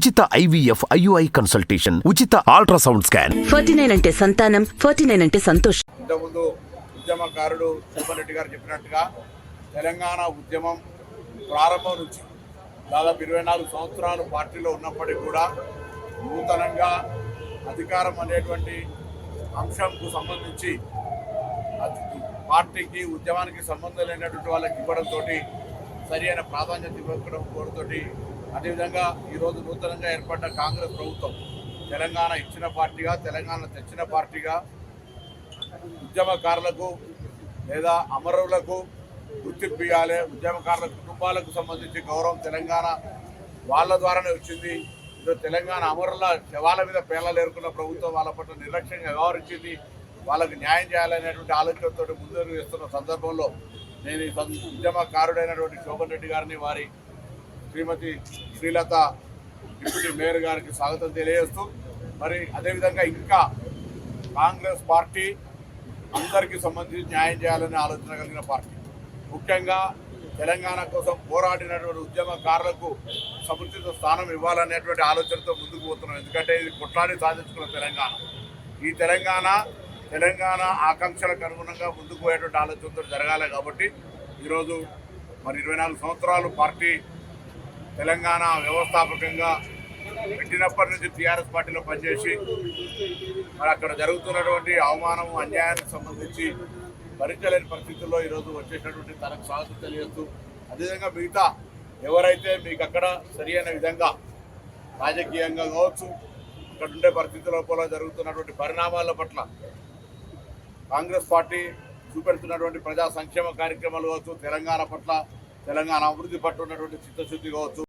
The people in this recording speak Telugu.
ఉచిత IVF IUI కన్సల్టేషన్, ఉచిత అల్ట్రాసౌండ్ స్కాన్. 49 అంటే సంతానం, 49 అంటే సంతోషం. ఇంతకుముందు ఉద్యమకారుడు సుబ్బారెడ్డి గారు చెప్పినట్టుగా తెలంగాణ ఉద్యమం ప్రారంభం నుంచి దాదాపు 24 సంవత్సరాలు పార్టీలో ఉన్నప్పటికీ కూడా నూతనంగా అధికారం అనేటువంటి అంశంకు సంబంధించి పార్టీకి ఉద్యమానికి సంబంధం లేనటువంటి వాళ్ళకి ఇవ్వడంతో సరి అయిన ప్రాధాన్యత ఇవ్వడం కోరుతోటి అదేవిధంగా ఈరోజు నూతనంగా ఏర్పడ్డ కాంగ్రెస్ ప్రభుత్వం తెలంగాణ ఇచ్చిన పార్టీగా, తెలంగాణ తెచ్చిన పార్టీగా ఉద్యమకారులకు లేదా అమరులకు గుర్తింపు ఇవ్వాలి, ఉద్యమకారుల కుటుంబాలకు సంబంధించి గౌరవం తెలంగాణ వాళ్ళ ద్వారానే వచ్చింది. ఈరోజు తెలంగాణ అమరుల శవాల మీద పేర్లు ఏరుకున్న ప్రభుత్వం వాళ్ళ పట్ల నిర్లక్ష్యంగా వ్యవహరించింది. వాళ్ళకు న్యాయం చేయాలనేటువంటి ఆలోచనతో ముందుకు వేస్తున్న సందర్భంలో నేను ఈ ఉద్యమకారుడైనటువంటి శోభన్ రెడ్డి గారిని, వారి శ్రీమతి శ్రీలత డిప్యూటీ మేయర్ గారికి స్వాగతం తెలియజేస్తూ, మరి అదేవిధంగా ఇంకా కాంగ్రెస్ పార్టీ అందరికీ సంబంధించి న్యాయం చేయాలనే ఆలోచన కలిగిన పార్టీ, ముఖ్యంగా తెలంగాణ కోసం పోరాడినటువంటి ఉద్యమకారులకు సముచిత స్థానం ఇవ్వాలనేటువంటి ఆలోచనతో ముందుకు పోతున్నాం. ఎందుకంటే ఇది కొట్లాడి సాధించుకున్న తెలంగాణ. ఈ తెలంగాణ ఆకాంక్షలకు అనుగుణంగా ముందుకు పోయేటువంటి ఆలోచనతో జరగాలి. కాబట్టి ఈరోజు మరి 24 సంవత్సరాలు పార్టీ తెలంగాణ వ్యవస్థాపకంగా పెట్టినప్పటి నుంచి టీఆర్ఎస్ పార్టీలో పనిచేసి మరి అక్కడ జరుగుతున్నటువంటి అవమానం, అన్యాయానికి సంబంధించి భరించలేని పరిస్థితుల్లో ఈరోజు వచ్చేటటువంటి తనకు స్వాగతం తెలియజేస్తూ, అదేవిధంగా మిగతా ఎవరైతే మీకు అక్కడ సరి అయిన విధంగా రాజకీయంగా కావచ్చు, అక్కడ ఉండే పరిస్థితుల లోపల జరుగుతున్నటువంటి పరిణామాల పట్ల కాంగ్రెస్ పార్టీ చూపెడుతున్నటువంటి ప్రజా సంక్షేమ కార్యక్రమాలు కావచ్చు, తెలంగాణ పట్ల, తెలంగాణ అభివృద్ధి పట్ల ఉన్నటువంటి చిత్తశుద్ధి కావచ్చు.